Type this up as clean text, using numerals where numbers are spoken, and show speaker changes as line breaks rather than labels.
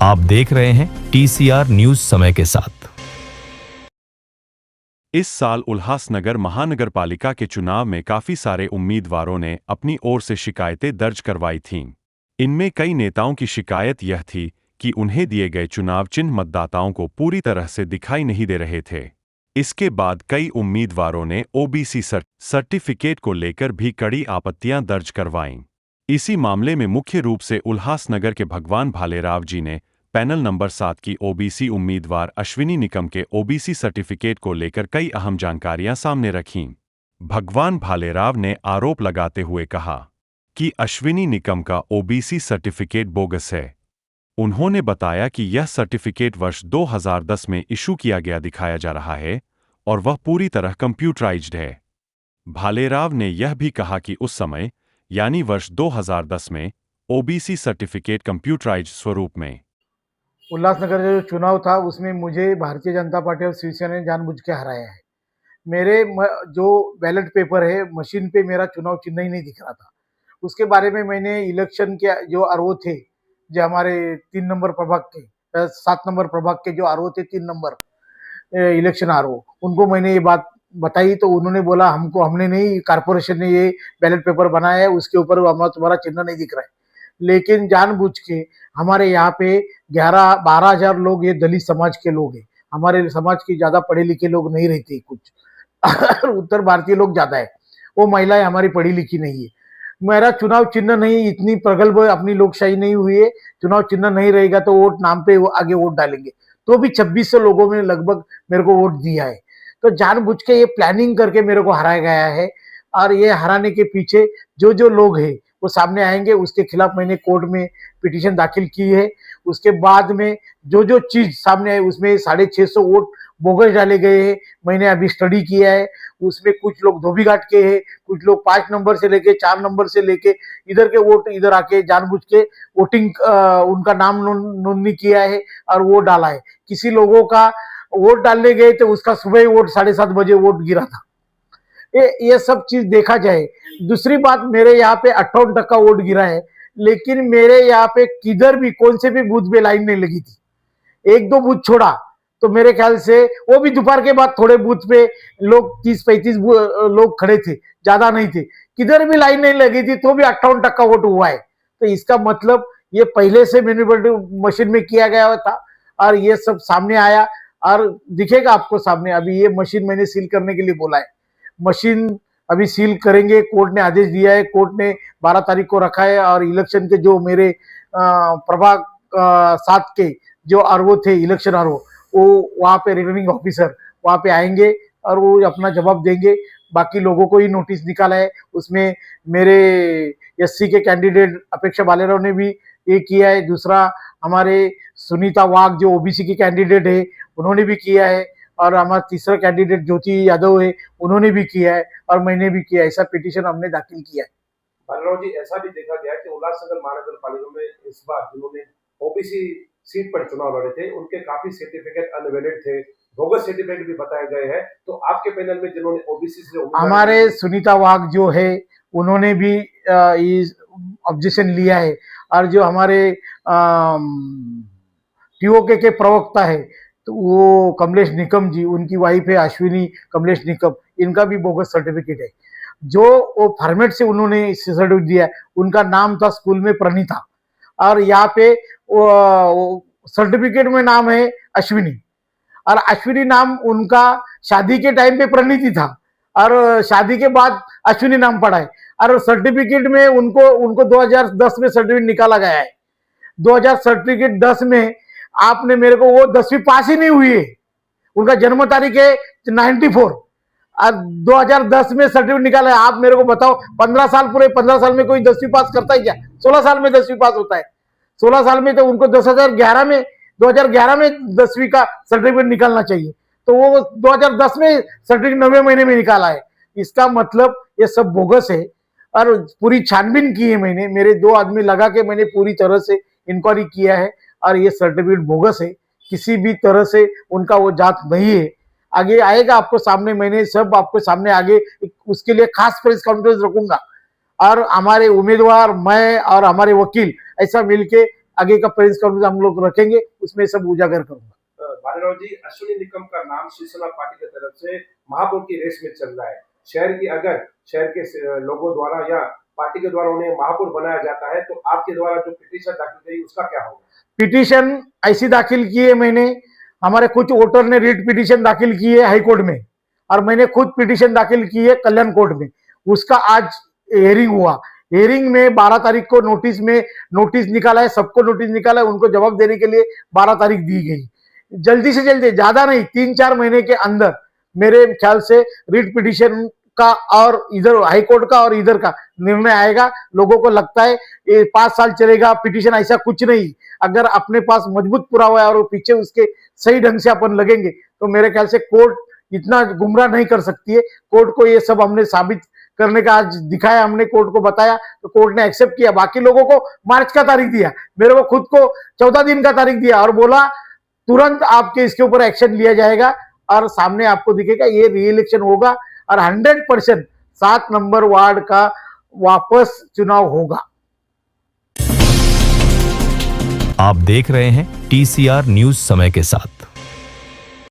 आप देख रहे हैं TCR न्यूज समय के साथ।
इस साल उल्हासनगर महानगरपालिका के चुनाव में काफी सारे उम्मीदवारों ने अपनी ओर से शिकायतें दर्ज करवाई थीं। इनमें कई नेताओं की शिकायत यह थी कि उन्हें दिए गए चुनाव चिन्ह मतदाताओं को पूरी तरह से दिखाई नहीं दे रहे थे। इसके बाद कई उम्मीदवारों ने OBC सर्टिफिकेट को लेकर भी कड़ी आपत्तियां दर्ज करवाईं। इसी मामले में मुख्य रूप से उल्हासनगर के भगवान भालेराव जी ने पैनल नंबर 7 की OBC उम्मीदवार अश्विनी निकम के OBC सर्टिफिकेट को लेकर कई अहम जानकारियां सामने रखीं। भगवान भालेराव ने आरोप लगाते हुए कहा कि अश्विनी निकम का OBC सर्टिफिकेट बोगस है। उन्होंने बताया कि यह सर्टिफिकेट वर्ष 2010 में इशू किया गया दिखाया जा रहा है और वह पूरी तरह कंप्यूटराइज्ड है। भालेराव ने यह भी कहा कि उस समय यानी वर्ष 2010 में OBC सर्टिफिकेट कंप्यूटराइज्ड स्वरूप में
उल्लासनगर जो चुनाव था उसमें मुझे भारतीय जनता पार्टी और शिवसेना ने जानबूझ के हराया है। मेरे जो बैलेट पेपर है मशीन पे मेरा चुनाव चिन्ह ही नहीं दिख रहा था। उसके बारे में मैंने इलेक्शन के जो आरओ थे, जो हमारे 3 नंबर प्रभाग के 7 नंबर प्रभाग के जो आरओ थे, 3 नंबर इलेक्शन आरओ, उनको मैंने ये बात बताई तो उन्होंने बोला हमने नहीं, कारपोरेशन ने ये बैलेट पेपर बनाया है, उसके ऊपर तुम्हारा चिन्ह नहीं दिख रहा है। लेकिन जानबूझ के हमारे यहाँ पे 11-12 हजार लोग ये दलित समाज के लोग हैं। हमारे समाज के ज्यादा पढ़े लिखे लोग नहीं रहते कुछ उत्तर भारतीय लोग ज्यादा है, वो महिलाएं हमारी पढ़ी लिखी नहीं है। मेरा चुनाव चिन्ह नहीं, इतनी प्रगल्भ अपनी लोकशाही नहीं हुई है। चुनाव चिन्ह नहीं रहेगा तो वोट नाम पे आगे वोट डालेंगे, तो भी 2600 लोगों में लगभग मेरे को वोट दिया है। तो जानबूझ के ये प्लानिंग करके मेरे को हराया गया है। और ये हराने के पीछे जो जो लोग हैं वो सामने आएंगे, उसके खिलाफ मैंने कोर्ट में पिटीशन दाखिल की है। उसके बाद में जो जो चीज सामने आई उसमें 650 वोट बोगस डाले गए हैं, मैंने अभी स्टडी किया है। उसमें कुछ लोग धोबी घाट के हैं, कुछ लोग 5 नंबर से लेके 4 नंबर से लेके इधर के वोट इधर आके जानबूझ के वोटिंग उनका नाम नोंदनी किया है और वो डाला है। किसी लोगों का वोट डालने गए तो उसका सुबह वोट 7:30 बजे वोट गिरा था। ये सब चीज देखा जाए। दूसरी बात, मेरे यहाँ पे 58% वोट गिरा है, लेकिन मेरे यहाँ पे किधर भी कौन से भी बूथ पे लाइन नहीं लगी थी। 1-2 बूथ छोड़ा तो मेरे ख्याल से वो भी दोपहर के बाद थोड़े बूथ पे लोग 30-35 लोग खड़े थे, ज्यादा नहीं थे, किधर भी लाइन नहीं लगी थी, तो भी 58% वोट हुआ है। तो इसका मतलब ये पहले से मैन्युफैक्चरिंग मशीन में किया गया था और ये सब सामने आया और दिखेगा आपको सामने। अभी ये मशीन मैंने सील करने के लिए बोला है, मशीन अभी सील करेंगे, कोर्ट ने आदेश दिया है, कोर्ट ने 12 तारीख को रखा है। और इलेक्शन के जो मेरे प्रभाग 7 के जो आरओ थे, इलेक्शन आरओ, वो वहाँ पे रिटर्निंग ऑफिसर वहाँ पे आएंगे और वो अपना जवाब देंगे। बाकी लोगों को ही नोटिस निकाला है, उसमें मेरे SC के कैंडिडेट अपेक्षा भालेराव ने भी ये किया है। दूसरा हमारे सुनीता वाघ जो OBC की कैंडिडेट है, उन्होंने भी किया है। और हमारा तीसरा कैंडिडेट ज्योति यादव है, उन्होंने भी किया है और मैंने भी किया है। ऐसा पिटीशन हमने दाखिल किया है।
भालेराव जी, ऐसा भी देखा गया कि उल्लासनगर महानगर पालिका में इस बार जिन्होंने OBC सीट पर चुनाव लड़े थे उनके काफी सर्टिफिकेट अनवैलिड थे, बोगस सर्टिफिकेट भी बताए गए हैं। तो आपके पैनल में जिन्होंने OBC से
हमारे सुनीता वाघ जो है उन्होंने भी ऑब्जेक्शन लिया है। और जो हमारे TOK के प्रवक्ता है तो वो कमलेश निकम जी, उनकी वाइफ है अश्विनी कमलेश निकम, इनका भी बोगस सर्टिफिकेट है। जो वो फॉर्मेट से उन्होंने सर्टिफिकेट दिया है, उनका नाम था स्कूल में प्रणीता और यहाँ पे सर्टिफिकेट में नाम है अश्विनी। और अश्विनी नाम उनका शादी के टाइम पे प्रणीति था और शादी के बाद अश्विनी नाम पड़ा है। और सर्टिफिकेट में उनको 2010 में सर्टिफिकेट निकाला गया है। 2010 में आपने मेरे को, वो 10वीं पास ही नहीं हुई है, उनका जन्म तारीख है 94 और 2010 में सर्टिफिकेट निकाला है। आप मेरे को बताओ, 15 साल पूरे 15 साल में कोई 10वीं पास करता है क्या? 16 साल में 10वीं पास होता है। 16 साल में तो उनको 2011 में 10वीं का सर्टिफिकेट निकालना चाहिए, तो वो 2010 में सर्टिफिकेट 9वें महीने में निकाला है। इसका मतलब ये सब बोगस है। और पूरी छानबीन की है मैंने, मेरे 2 आदमी लगा के मैंने पूरी तरह से इंक्वायरी किया है और ये सर्टिफिकेट बोगस है। किसी भी तरह से उनका वो जात नहीं है। आगे आएगा आपको सामने, मैंने सब आपको सामने आगे उसके लिए खास प्रेस कॉन्फ्रेंस रखूंगा और हमारे उम्मीदवार, मैं और हमारे वकील ऐसा मिलके आगे का प्रेस कॉन्फ्रेंस हम लोग रखेंगे, उसमें सब उजागर करूंगा।
भानुराव जी, अश्विनी निकम का नाम शिवसेना पार्टी की तरफ से महापौर की रेस में चल रहा है। शहर के लोगों द्वारा या पार्टी के द्वारा उन्हें महापौर बनाया जाता है, तो आपके द्वारा जो पिटीशन दाखिल गई उसका क्या होगा?
पिटीशन ऐसी दाखिल की है मैंने, हमारे कुछ वोटर ने रिट पिटीशन दाखिल की है हाई कोर्ट में, और मैंने खुद पिटीशन दाखिल की है कल्याण कोर्ट में। उसका आज हियरिंग हुआ। हियरिंग में 12 तारीख को नोटिस निकाला है, सबको नोटिस निकाला है, उनको जवाब देने के लिए 12 तारीख दी गई। जल्दी से जल्दी, ज्यादा नहीं, 3-4 महीने के अंदर मेरे ख्याल से रिट पिटीशन का और इधर हाई कोर्ट का और इधर का निर्णय आएगा। लोगों को लगता है ये 5 साल चलेगा पिटीशन, ऐसा कुछ नहीं। अगर अपने पास मजबूत पुरावा है और वो पीछे उसके सही ढंग से अपन लगेंगे तो मेरे ख्याल से कोर्ट इतना गुमराह नहीं कर सकती है। कोर्ट को ये सब हमने साबित करने का आज दिखाया, हमने कोर्ट को बताया तो कोर्ट ने एक्सेप्ट किया। बाकी लोगों को मार्च का तारीख दिया, मेरे को खुद को 14 दिन का तारीख दिया और बोला तुरंत आपके इसके ऊपर एक्शन लिया जाएगा और सामने आपको दिखेगा ये री इलेक्शन होगा और 100% 7 नंबर वार्ड का वापस चुनाव होगा।
आप देख रहे हैं TCR न्यूज समय के साथ।